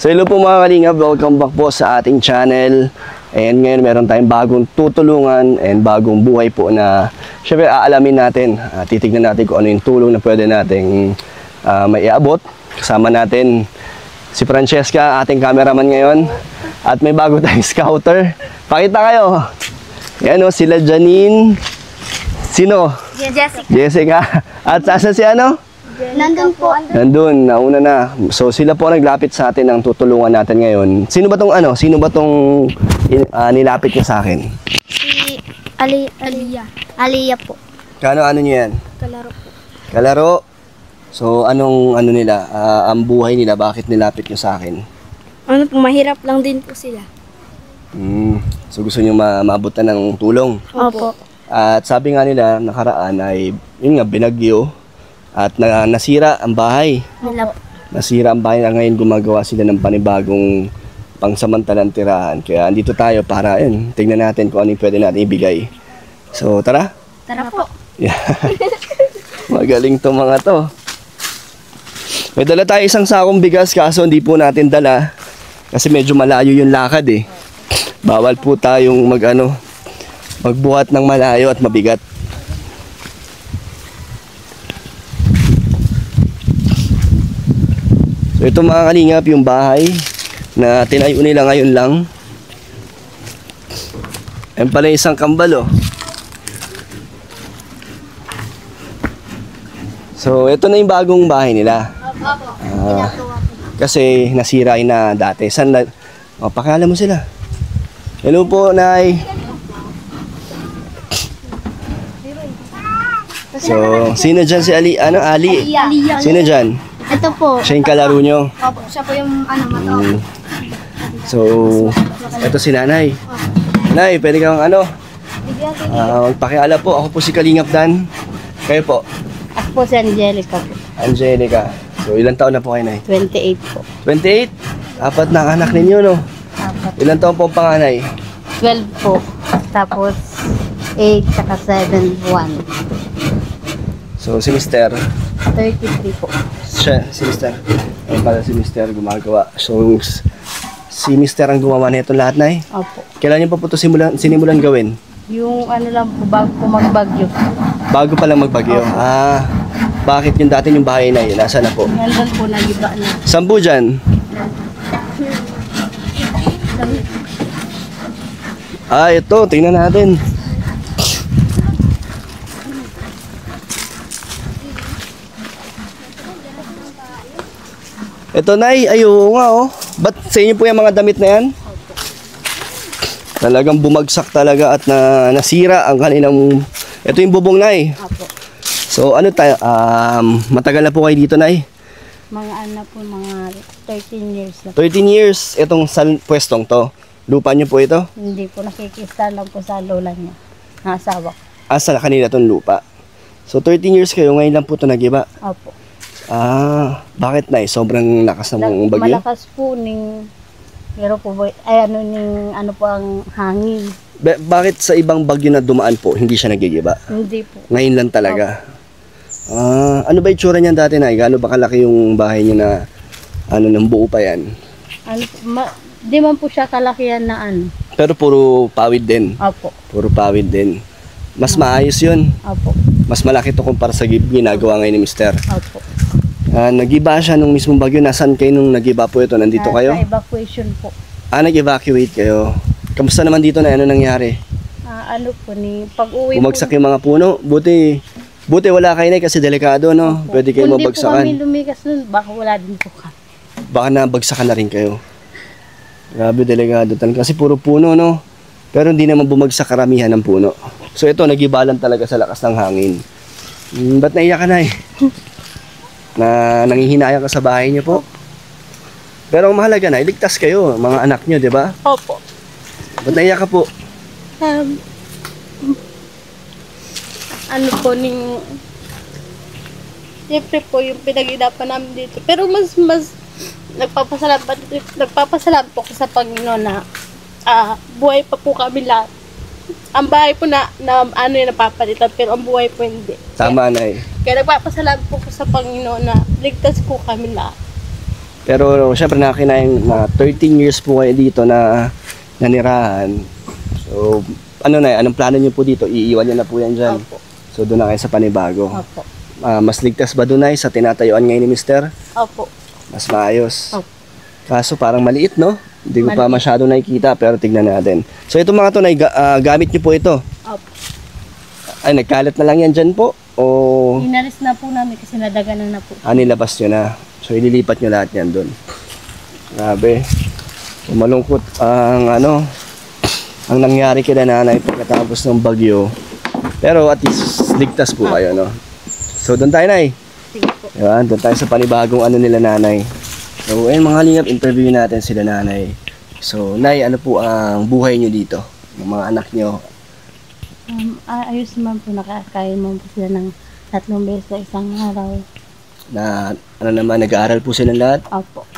So hello po mga kalingap, welcome back po sa ating channel. And ngayon meron tayong bagong tutulungan and bagong buhay po na syempre aalamin natin. Titignan natin kung ano yung tulong na pwede nating may iabot. Kasama natin si Francesca, ating cameraman ngayon. At may bago tayong scouter. Pakita kayo. Yan o, sila Janine. Sino? Jessica. Jessica. At saan si ano? Nandun po. Nandun, nauna na. So sila po naglapit sa atin ng tutulungan natin ngayon. Sino ba tong ano? Sino ba tong nilapit niya sa akin? Si Aliyah. Aliyah po. Ano niya yan? Kalaro po. Kalaro. So anong ano nila? Ang buhay nila, bakit nilapit niyo sa akin? Ano po, mahirap lang din po sila. So gusto niyo maabutan ng tulong? Opo. At sabi nga nila, nakaraan ay, yun nga, binagyo. At nasira ang bahay. Nasira ang bahay na ngayon gumagawa sila ng panibagong pangsamantalang tirahan. Kaya andito tayo para yun, tingnan natin kung ano yung pwede natin ibigay. So tara. Tara po. Yeah. Magaling to mga to. May dala tayo isang sakong bigas kaso hindi po natin dala. Kasi medyo malayo yung lakad eh. Bawal po tayong magbuhat ng malayo at mabigat. So ito mga kalingap yung bahay na tinayo nila ngayon lang. Ayan pala isang kambal oh. So ito na yung bagong bahay nila. Kasi nasira na dati. Pakilala mo sila. Hello po, Nay. So, sino dyan si Ali? Ali? Sino dyan? Ito po. Siya yung kalaro nyo. Opo, siya po yung mata. So, ito si Nanay. Nay, pwede kang magpakiala po. Ako po si Kalingap Dan. Kayo po? Ako po si Angelica po. Angelica. So, ilang taon na po kayo, Nay? 28 po. 28? Apat na anak ninyo, no? Apat. Ilang taon po ang panganay? 12 po. Tapos 8 saka 7, 1. So, si Mister? 33 po. Siya, si Mister. Ayun pala si Mister gumagawa. So, si Mister ang gumawa na itong lahat, Nay? Opo. Kailan niyo pa po ito sinimulan gawin? Yung lang po, bago po magbagyo. Bago pa lang magbagyo? Bakit yung dati yung bahay na yun? Nasaan na po? Nandun po, nagiba na. Saan po dyan? Ito. Tingnan natin. Ito, Nay. Ayo nga, oh. Ba't sa inyo po yung mga damit na yan? Talagang bumagsak talaga at nasira ang kanilang... Ito yung bubong, Nay. Opo. So, matagal na po kayo dito, Nay? Mga mga 13 years na. 13 years. Itong pwestong to. Lupa niyo po ito? Hindi po, nakikista lang po sa lola niya. Nasawa. Sa kanila itong lupa. So, 13 years kayo. Ngayon lang po ito nagiba. Opo. Bakit, Nay? Sobrang lakas ng bagyo? Malakas po pero po, ano po ang hangin. Bakit sa ibang bagyo na dumaan po, hindi siya nagigiba? Hindi po. Ngayon lang talaga. Ano ba itsura niyan dati, Nay? Gaano ba kalaki yung bahay niyo na ng buo pa yan? Di man po siya kalakihan na Pero puro pawid din. Opo. Puro pawid din. Mas maayos yun. Opo. Mas malaki to kumpara sa ginagawa ngayon ni Mister. Opo. Nagiba siya nung mismong bagyo. Nasaan kayo nung nagiba po ito? Nandito kayo? Sa evacuation po. Nag-evacuate kayo. Kamusta naman dito, na ano nangyari? Pag-uwi Bumagsak yung mga puno. Buti wala kayo, Nay, kasi delikado, no? Opo. Pwede kayo mabagsakan. Hindi po kami lumigas nun, baka wala din po kami. Baka nabagsakan na rin kayo. Grabe, delikado talaga. Kasi puro puno, no? Pero hindi naman bumagsak karamihan ng puno. So ito, nagibalan talaga sa lakas ng hangin. Ba't naiyak ka, Nay? Nangihinayang ka sa bahay niyo po? Pero ang mahalaga, Nay, ligtas kayo, mga anak niyo, di ba? Opo. Ba't naiyak ka po? Siyempre po yung pinag-inapan namin dito. Pero mas nagpapasalamat po ako sa Panginoon na buhay pa po kami lahat. Ang bahay po na napapalitan, pero ang buhay po hindi. Tama, Nay. Kaya nagpapasalamat po ko sa Panginoon na ligtas po kami lahat. Pero syempre nakinayang na 13 years po kayo dito na nanirahan. So, ano na, anong plano niyo po dito? Iiwan niyo na po yan dyan. Opo. So, doon na kayo sa panibago. Opo. Mas ligtas ba doon ay sa tinatayuan ngayon ni Mister? Opo. Mas maayos. Opo. Kaso parang maliit, no? Hindi ko pa Maliit. masyado nakikita, pero tignan natin. So, ito mga to, gamit niyo po ito. Opo. Ay, nagkalat na lang yan dyan po? O Inalis na po namin kasi nadaganan na po. nilabas nyo na? So, ililipat nyo lahat yan doon. Grabe. Malungkot ang nangyari kila nanay pagkatapos ng bagyo. Pero at least ligtas po kayo, no? So, doon tayo, Nay. Sige po. Yan, doon tayo sa panibagong nila nanay. So, ayun mga lingap, interview natin sila nanay. So, Nay, ano po ang buhay nyo dito? Ng mga anak nyo? Ayos naman po, nakakain mo po sila ng 3 beses sa isang araw. Na, nag-aaral po silang lahat? Opo.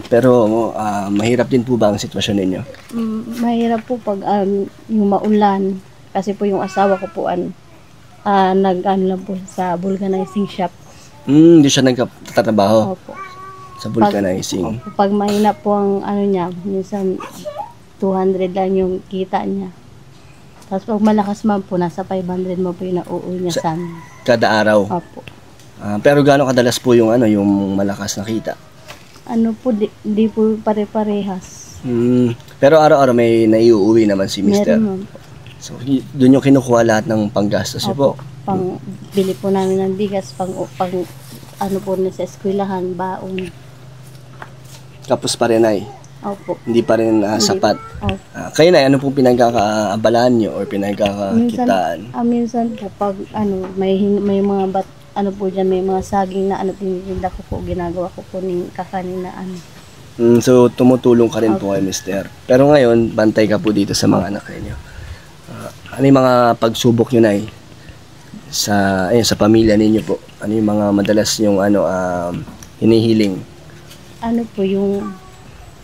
Pero, mahirap din po ba ang sitwasyon ninyo? Mahirap po pag yung maulan. Kasi po yung asawa ko po nag-ano lang po sa vulcanizing shop. Hindi siya nagtatrabaho Opo. sa vulcanizing. Opo. Pag mahina po ang ano niya, minsan 200 lang yung kita niya. Tapos pag malakas man po, nasa 500 mo po yung nauuwi niya sa amin. Kada araw. Opo. Pero gaano kadalas po yung yung malakas na kita? Ano po, di po pare-parehas. Pero araw-araw may naiuwi naman si Mister. Meron man po. So, doon yung kinukuha lahat ng panggastos niyo po. Pang bili po namin ng bigas, pang ano po na sa eskwelahan, baon. Tapos pa rin ay, Opo. hindi pa rin Hindi. sapat. Opo. Kayo na, ano pong pinagkakaabalaan nyo or pinagkakakitaan? Minsan po pag may mga po dyan, may mga saging na tinitinda ko po, ginagawa ko po ng kakanin na So, tumutulong ka rin po kay Mister. Pero ngayon, bantay ka po dito sa mga anak ninyo. Ano yung mga pagsubok nyo na sa pamilya ninyo po? Ano yung mga madalas yung hinihiling? Ano po yung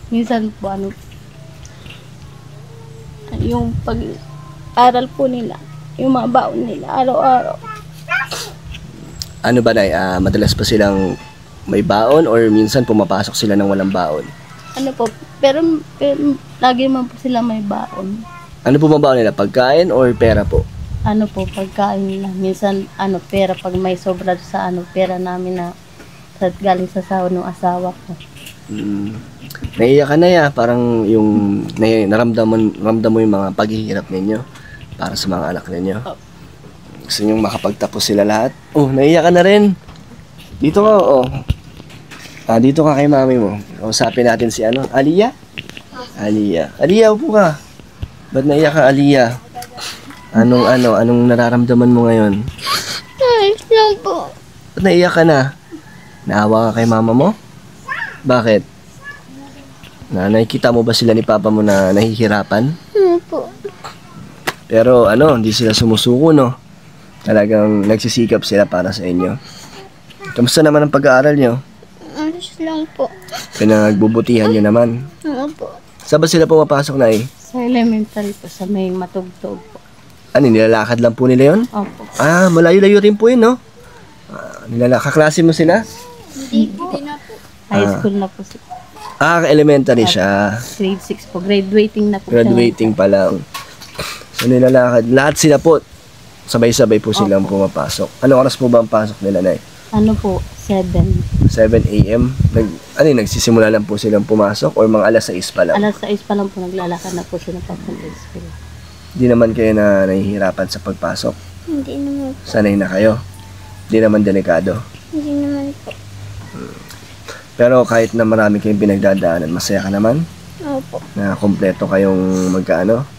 minsan po yung pag-aral po nila, yung mga baon nila araw-araw. Ano ba na, madalas pa silang may baon or minsan pumapasok sila ng walang baon? Ano po, pero lagi man po sila may baon. Ano po ba baon nila? Pagkain or pera po? Ano po, pagkain nila. Minsan, pera, pag may sobra sa pera namin na galing sa sahod ng asawa ko. Naiiyak ka na ya, parang yung naramdaman mo yung mga paghihirap ninyo para sa mga anak ninyo. Gusto nyo makapagtapos sila lahat? Oh, naiiyak ka na rin. Dito ka, dito ka kay mami mo. Kausapin natin si Aliyah? Aliyah, upo ka. Ba't naiiyak ka, Aliyah? Anong nararamdaman mo ngayon? Ayos lang po. Ba't naiiyak ka na? Naawa ka kay mama mo? Bakit? Nakikita mo ba sila ni papa mo na nahihirapan? Po. Pero hindi sila sumusuko, no? Talagang nagsisikap sila para sa inyo. Kamusta naman ang pag-aaral nyo? Ayos lang po. Pinagbubutihan nyo naman. Po. Saan ba sila pumapasok na Sa elementary po, sa may matugtog po. Nilalakad lang po nila yun? Opo. Malayo-layo rin po yun, no? Kaklase mo sila? Hindi po. High school na po siya. Elementary siya. Grade 6 po. Graduating na po Graduating pa lang. So nilalakad. Lahat sila po, sabay-sabay po silang pumapasok. Anong oras po ba ang pasok nila, Nay? Ano po? 7. 7 a.m. Nagsisimula lang po silang pumasok or mga alas 6 pa lang? Alas 6 pa lang po naglalakad na po sila papunta sa school. Hindi naman kayo na nahihirapan sa pagpasok? Hindi naman po. Sanay na kayo? Hindi naman delikado? Hindi naman po. Pero kahit na marami kayong pinagdadaanan, masaya ka naman? Opo. Na kompleto kayong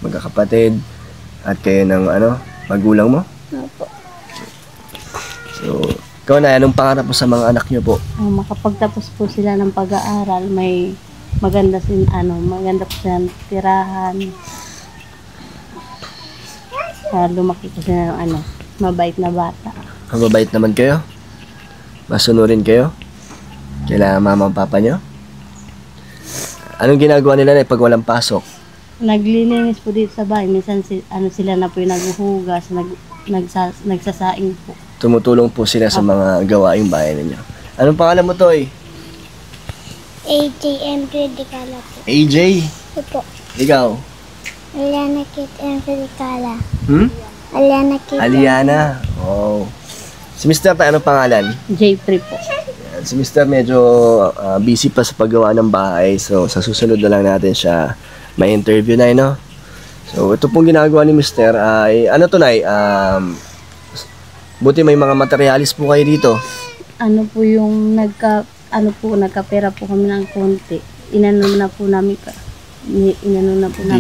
magkakapatid at kayo ng magulang mo? Opo. So, ikaw na, anong pangarap mo sa mga anak nyo po? Makapagtapos po sila ng pag-aaral, may maganda po silang tirahan. Lumaki po sila ng mabait na bata. Mababait naman kayo? Masunurin kayo? Kailangan mama ang papa nyo? Anong ginagawa nila na pag walang pasok? Naglilinis po dito sa bahay. Minsan sila na po yung naghuhugas, nagsasaing po. Tumutulong po sila sa mga gawaing bahay ninyo. Anong pangalan mo, Toy? AJM Predicala po. AJ, Opo. ikaw? Aliana Kit M. Predicala. Hmm? Aliana Kit. Aliana. Oh. Si Mr. tayo, anong pangalan? J3 po. Yan, si Mr. medyo busy pa sa paggawa ng bahay. So, sa susunod na lang natin siya may interview na, no? So, ito pong ginagawa ni Mr. ay, ano to, Nay? Buti may mga materialis po kayo dito. Ano po yung nagkapera po kami ng konti. Inano na po namin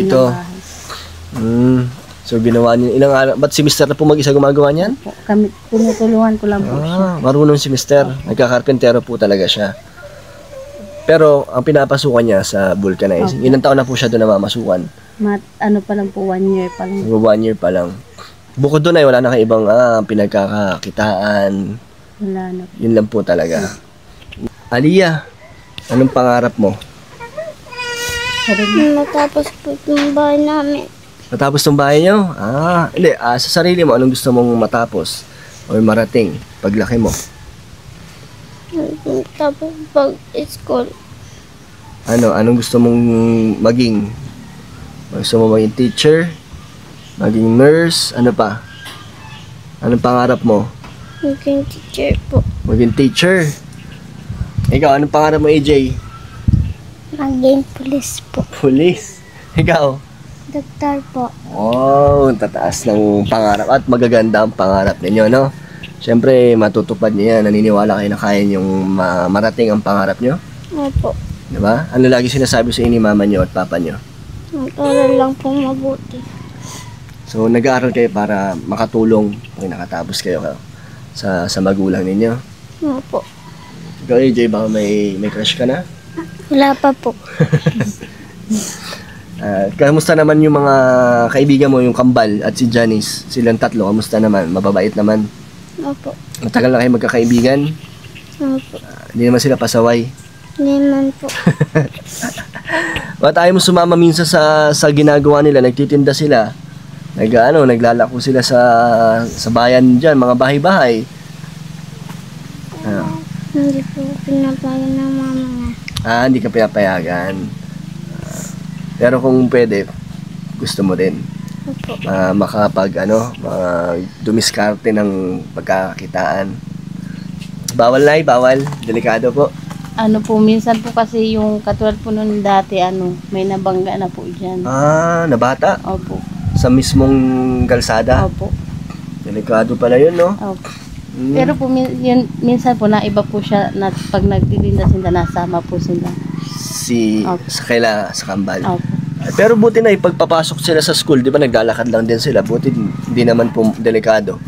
Dito. ang bahay. So, ginawa niyo. Ilang araw? Ba't si Mr. na po mag-isa gumagawa niyan? Po, kami, tinutulungan ko lang po siya. Marunong si Mr. Nagkakarpentero po talaga siya. Pero, ang pinapasukan niya sa vulcanizing, ilang taon na po siya doon na mamasukan? Ano pa lang po, 1 year pa lang. 1 year pa lang. Bukod doon ay wala na kayong ibang pinagkakakitaan. Wala na po. Yun lang po talaga. Aliyah, anong pangarap mo? Matapos po yung bahay namin. Matapos ng bahay niyo? Hindi. Sa sarili mo, anong gusto mong matapos? O marating paglaki mo? Tapos pag-school. Anong gusto mong maging? Gusto mo maging teacher? Maging nurse? Ano pa? Anong pangarap mo? Maging teacher po. Maging teacher? Ikaw, anong pangarap mo, AJ? Maging police po. Police? Ikaw? Doktor po. Oh, tataas ng pangarap at magaganda ang pangarap ninyo, no? Siyempre, matutupad niyo yan. Naniniwala kayo na kaya niyong marating ang pangarap niyo? Opo. Diba? Ano lagi sinasabi sa inyo ni mama niyo at papa niyo? Mag-aral lang po mabuti. So, nag-aaral kayo para makatulong pag nakatapos kayo sa magulang ninyo. Opo. Ikaw, AJ, baka may crush ka na? Wala pa po. Kamusta naman yung mga kaibigan mo, yung Kambal at si Janice? Silang tatlo, kamusta naman? Mababait naman? Opo. Matagal na kayo magkakaibigan? Opo. Hindi naman sila pasaway? Hindi man po. Ba't ayaw mo sumama minsan sa ginagawa nila? Nagtitinda sila. Naglalako sila sa bayan dyan, mga bahay-bahay. Hindi po pinapayan ng mama niya. Hindi ka pinapayagan. Pero kung pwede, gusto mo din. Opo. Dumiskarte ng pagkakakitaan. Bawal na bawal. Delikado po. Ano po, minsan po kasi yung katulad po nun dati, may nabangga na po dyan. Nabata? Opo. Sa mismong kalsada? Opo. Delikado pala yun, no? Opo. Pero po, minsan po, naiba po siya na pag nagtitinda-tinda, nasama po sila. Sa Kambal. Opo. Pero buti na pagpapasok sila sa school, di ba naglalakad lang din sila. Buti hindi naman po delikado.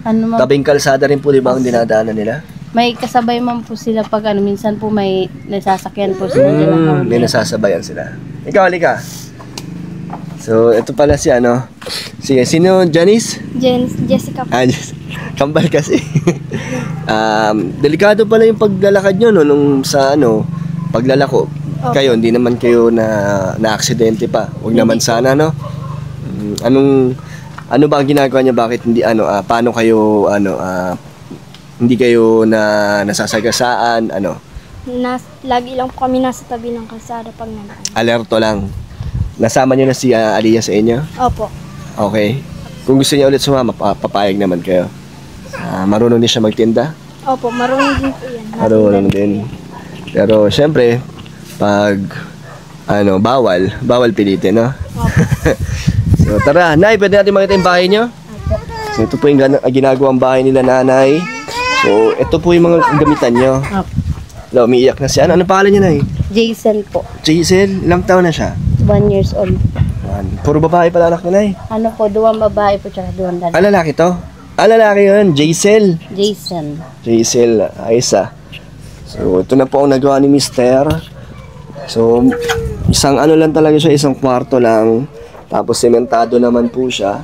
Tabing kalsada rin po, di ba, ang dinadaanan nila? May kasabay man po sila pag minsan po may nasasakyan po sila dyan. May nasasabayan sila. Ikaw, halika. So, ito pala si sino, Janice? Jessica po. Kambal kasi. Delikado pala yung paglalakad nyo, no, nung sa paglalako. Okay. Kayo, hindi naman kayo na-aksidente pa. Huwag naman sana, no? Ano ba ang ginagawa niya? Bakit hindi, paano kayo, hindi kayo nasasagasaan, Lagi lang po kami nasa tabi ng kalsada pag nanaan. Alerto lang. Nasama niyo na si Aliyah sa inyo? Opo. Okay. Kung gusto niya ulit sumama, papayag naman kayo. Marunong din siya magtinda? Opo, marunong din po yan. Marunong din. Pero, syempre, pag, bawal pilitin, no? Opo. So, tara. Nay, pwede natin makita yung bahay niyo? So, ito po yung ginagawang bahay nila, nanay. So, ito po yung mga gamitan niyo. Opo. Umiiyak na siya. Ano pangalan niya, nay? Jason po. Jaisel, ilang taon na siya? 1 years old. Puro babae pala anak niya, nay. 2 babae po tsaka 2 lalaki. Lalaki to? Lalaki yun. Jaisel. Jason. Aysa. So, ito na po ang nagawa ni Mister. So, isang lang talaga siya, isang kwarto lang. Tapos, sementado naman po siya.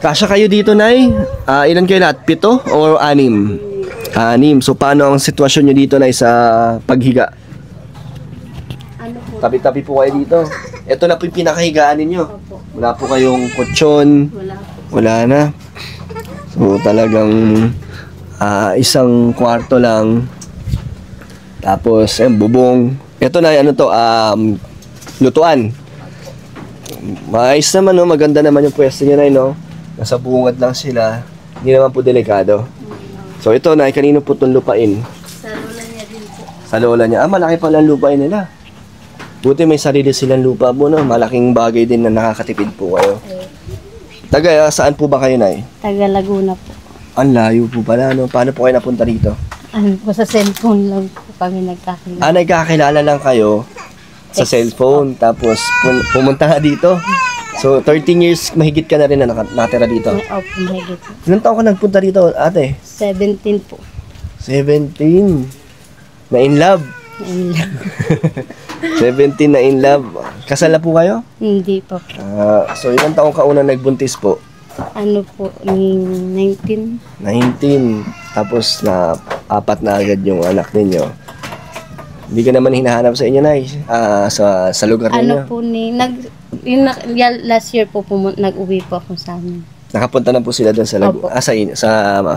Kasya kayo dito, nay? Ilan kayo lahat? 7 o 6? 6. So, paano ang sitwasyon nyo dito, nay, sa paghiga? Tabi-tabi po kayo dito. Ito na po yung pinakahigaan ninyo. Wala po kayong kutsyon. Wala na. So, talagang isang kwarto lang. Tapos, bubong. Ito na, ano to, lutuan. Maayos naman, no? Maganda naman yung pwesto niya na, no? Nasa bungad lang sila. Hindi naman po delikado. So, ito na, kanino po itong lupain? Sa lola niya din po. Sa lola niya. Malaki pala ang lupain nila. Buti may sarili silang lupa po, no? Malaking bagay din na nakakatipid po kayo. Taga, saan po ba kayo, Nay? Taga Laguna po. Ang layo po pala, no? Paano po kayo napunta dito? Ano po, sa cellphone lang po kami nagkakilala. Nagkakilala lang kayo sa cellphone, tapos pumunta nga dito. So, 13 years mahigit ka na rin na nakatira dito. Opo, mahigit. Ilang taon ka nagpunta dito, ate? 17 po. 17. Na in love. Ayun lang. 17 na in love. Kasal na po kayo? Hindi pa po. So, ilang taon ka una nagbuntis po? Ano po, 19. 19. Tapos na 4 na agad yung anak ninyo. Hindi ka naman hinahanap sa inyo, Nay? Sa lugar ninyo? Ano po last year po nag-uwi po ako sa amin. Nakapunta na po sila doon sa Laguna.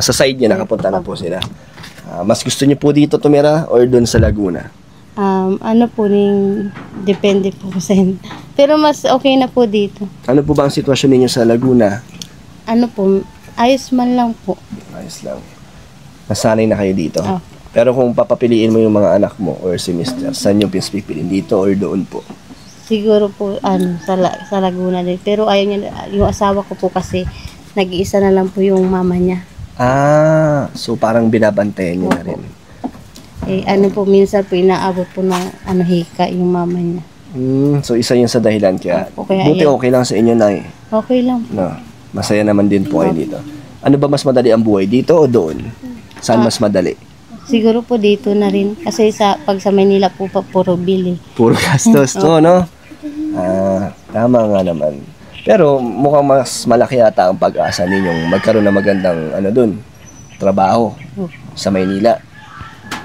Sa side niya nakapunta na po sila. Mas gusto niyo po dito tumira or doon sa Laguna? Ano po depende po sa inyo. Pero mas okay na po dito. Ano po ba ang sitwasyon ninyo sa Laguna? Ano po, ayos man lang po. Ayos lang. Nasanay na kayo dito. Oh. Pero kung papapiliin mo yung mga anak mo or si Mr., saan yung pipiliin? Dito or doon po? Siguro po sa Laguna din. Pero ayaw niya, yung asawa ko po kasi nag-iisa na lang po yung mama niya. So parang binabantayan niyo na rin. Ano po, minsan po inaabot po ng hika yung mama niya. So isa yun sa dahilan kaya. Okay, Buti okay lang sa inyo, Nay. Okay lang po. No, masaya naman din po kayo dito. Ano ba mas madali ang buhay? Dito o doon? Saan mas madali? Siguro po dito na rin. Kasi pag sa Manila po pa puro bili. Puro gastos to, no? Tama nga naman. Pero mukhang mas malaki yata ang pag-asa ninyong magkaroon ng magandang trabaho sa Maynila.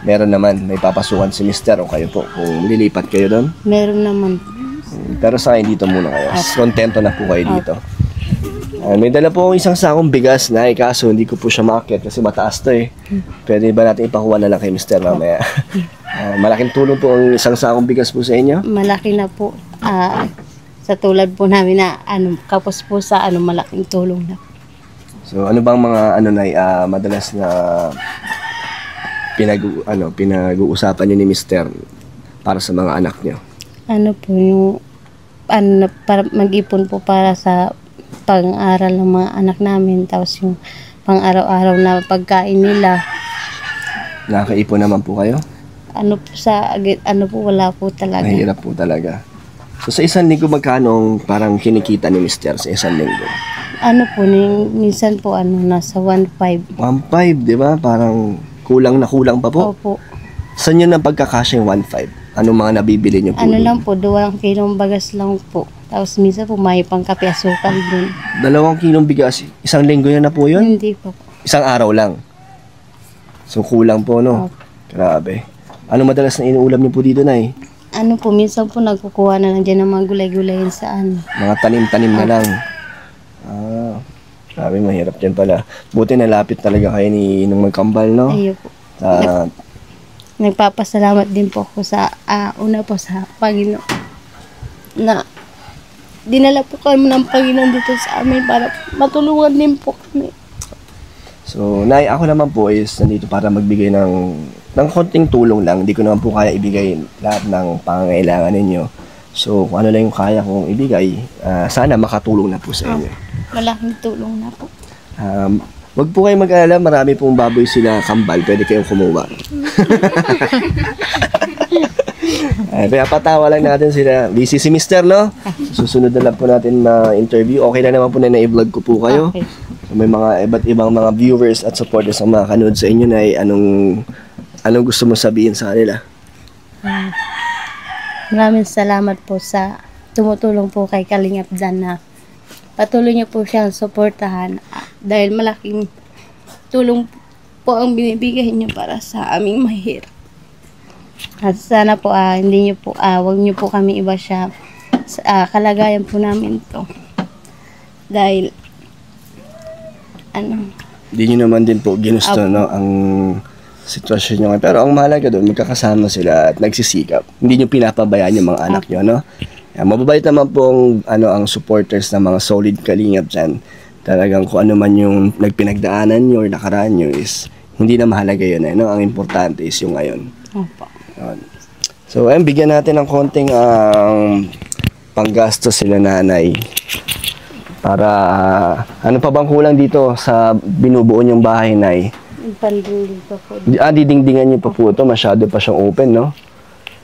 Meron naman, may papasukan si Mister o kayo po kung lilipat kayo doon. Meron naman. Pero sa akin dito muna kayo. Kontento na po kayo dito. May dala po akong isang sakong bigas na kaso hindi ko po siya maakyat kasi mataas to eh. Pwede ba natin ipakuha na lang kay Mister mamaya? Malaking tulong po ang isang sakong bigas po sa inyo? Malaki na po. Sa tulad po namin na kapos po sa malaking tulong na. So ano bang mga madalas na pinag-uusapan niyo ni Mister para sa mga anak niyo? Ano po yung para mag-ipon po para sa pang-aral ng mga anak namin, tapos yung pang-araw-araw na pagkain nila. Nakakaipon naman po kayo? Wala po talaga. Mahirap po talaga. So sa isang linggo magkano parang kinikita ni Mister sa isang linggo? Minsan po nasa 1.5. 1.5, di ba? Parang kulang na kulang pa po. Opo. Saan yun ang pagkakasya yung 1.5? Anong mga nabibili niyo po? Lang po, 2 kilong bagas lang po. Tapos minsan po may pangkape asukal din. 2 kilong bigas, isang linggo yan na po yun? Hindi po. Isang araw lang. So kulang po, no? Opo. Grabe. Ano madalas na inuulam niyo po dito, Nay? Minsan po nagkukuha na lang dyan ng mga gulay-gulayin sa Mga tanim-tanim na lang. Grabe, mahirap dyan pala. Buti nalapit talaga kayo nung magkambal, no? Ayun po. Nagpapasalamat din po ako sa una po sa Panginoon na dinala po kami ng Panginoon dito sa amin para matulungan din po kami. So, Nay, ako naman po is nandito para magbigay ng konting tulong lang. Hindi ko naman po kaya ibigay lahat ng pangangailangan ninyo. So, kung ano lang yung kaya kong ibigay, sana makatulong na po sa inyo. Malaking tulong na po. Wag po kayo mag-alala, marami pong baboy sila kambal, pwede kayong kumuha. Kaya patawa lang natin sila. Busy si Mister, no? Susunod na lang po natin na interview. Okay na naman po na i-vlog ko po kayo. Okay. May mga iba't ibang mga viewers at supporters ang makakanood sa inyo na anong gusto mo sabihin sa kanila? Maraming salamat po sa tumutulong po kay Kalingap Dan na patuloy niyo po siyang suportahan dahil malaking tulong po ang binibigay niyo para sa aming mahirap. At sana po hindi niyo po wag niyo po kami iba siya sa kalagayan po namin to. Dahil Hindi nyo naman din po ginusto, no? Ang sitwasyon nyo ngayon. Pero ang mahalaga doon, magkakasama sila at nagsisikap. Hindi nyo pinapabayaan yung mga anak nyo, no? Yan, mababait naman pong ang supporters ng mga solid kalingap dyan. Talagang kung ano man yung nagpinagdaanan nyo or nakaraan nyo is hindi na mahalaga yun, no? Ang importante is yung ngayon. Opo. Yun. So, ayun, bigyan natin ng konting panggastos sila nanay. Para, ano pa bang kulang dito sa binubuo niyong bahay, nay? Panduli pa po. Didingdingan niyo pa po ito. Masyado pa siyang open, no?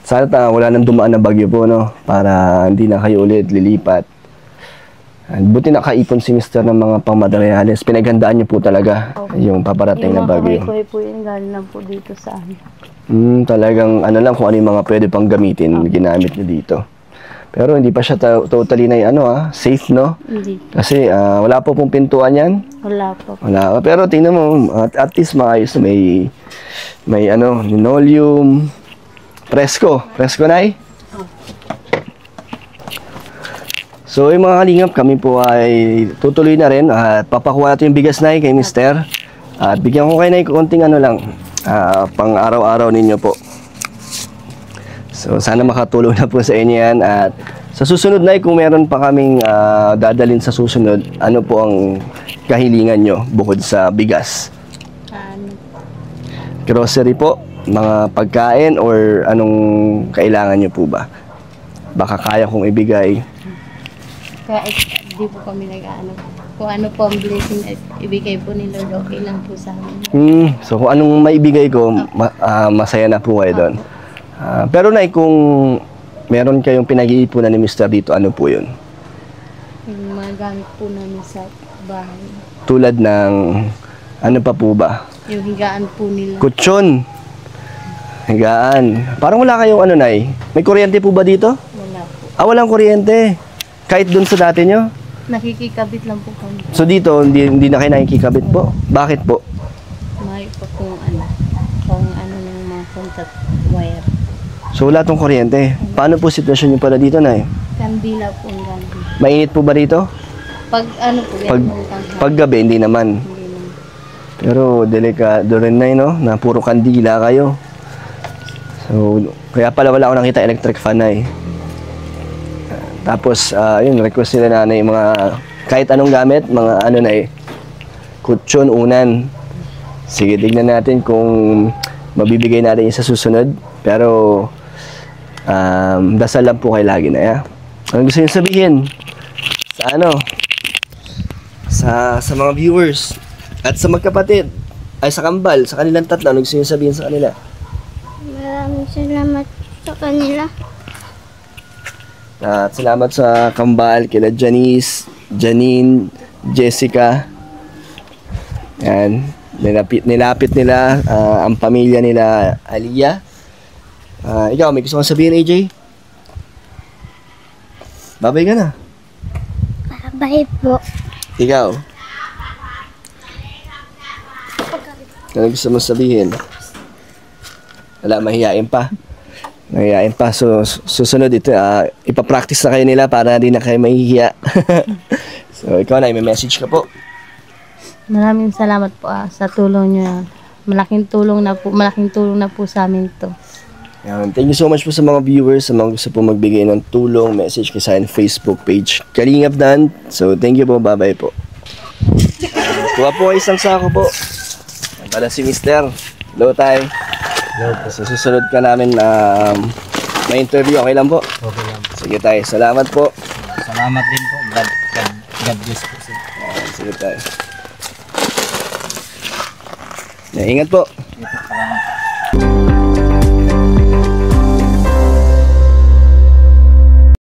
Sana wala nang dumaan na bagyo po, no? Para hindi na kayo ulit lilipat. Buti nakaipon si Mr. ng mga pangmaterials. Pinaghandaan niyo po talaga yung paparating na bagyo. Yung mga kamay po yun, galing lang po dito sa amin. Talagang ano lang kung ano yung mga pwede pang gamitin, ginamit niyo dito. Pero hindi pa siya totally na safe, no? Hindi. Kasi wala po pong pintuan yan. Wala po. Wala. Pero tingnan mo, at least maayos na may linoleum, presko. Presko, nay? So, yung mga kalingap, kami po ay tutuloy na rin at papakuha natin yung bigas, nay, kay Mister. At bigyan ko kayo, nay, konting pang araw-araw ninyo po. So, sana makatulong na po sa inyo yan. At sa susunod, nay, kung meron pa kaming dadalhin sa susunod, ano po ang kahilingan nyo bukod sa bigas? Grocery po, mga pagkain, or anong kailangan nyo po ba? Baka kaya kong ibigay. Kahit di po kami nag-ano. Kung ano po ang blessing at ibigay po ni Lord, okay lang po sa amin. So, kung anong maibigay ko, masaya na po kayo doon. Pero nay, kung meron kayong pinag-iipunan ni Mr. dito, ano po yun? Yung mga gamit po namin sa bahay. Tulad ng, ano pa po ba? Yung higaan po nila. Kutsyon. Higaan. Parang wala kayong nay? May kuryente po ba dito? Wala po. Walang kuryente. Kahit dun sa dati nyo? Nakikikabit lang po kami. So dito, hindi na kayo nakikikabit po? Bakit po? May pa kung ano ng mga contact wire. So wala tong kuryente. Paano po sitwasyon nyo pala dito, nay? Kandila po ang gamit. Mainit po ba dito? Pag ano po, Pag gabi, hindi naman. hindi naman. Pero delikado rin na no? Na puro kandila kayo. So, kaya pala wala ako nakita electric fan na Tapos, yun, request nila nanay mga kahit anong gamit, mga kutsyon, unan. Sige, tignan natin kung mabibigay natin yung sa susunod. Pero, dasal lang po kayo lagi na, Anong gusto nyo sabihin? Sa mga viewers at sa magkapatid, ay sa kambal, sa kanilang tatlo, anong gusto nyo sabihin sa kanila? Maraming salamat sa kanila. At salamat sa kambal, kila Janice, Janine, Jessica. Yan. Nilapit nila ang pamilya nila Aliyah. Ikaw, may gusto kang sabihin, AJ? Babay ka na. Bye po. Ikaw? Ano gusto mong sabihin? Wala, mahihain pa. So, susunod ito, ipapractice na kayo nila para di na kayo mahihiya. So, ikaw na, may message ka po. Maraming salamat po sa tulong nyo. Malaking tulong na po sa amin to. Yan. Thank you so much po sa mga viewers, sa mga gusto po magbigay ng tulong, message sa Facebook page, Kalingap Dan. So, thank you po, bye-bye po. Kuha po isang sako po. Yan pala si Mr. Hello, tay. Sa susunod ka namin may interview, okay lang po? Okay lang. Sige tayo, salamat po. Salamat din po. God bless po. Sige tayo. Ingat po. Ito pa lang.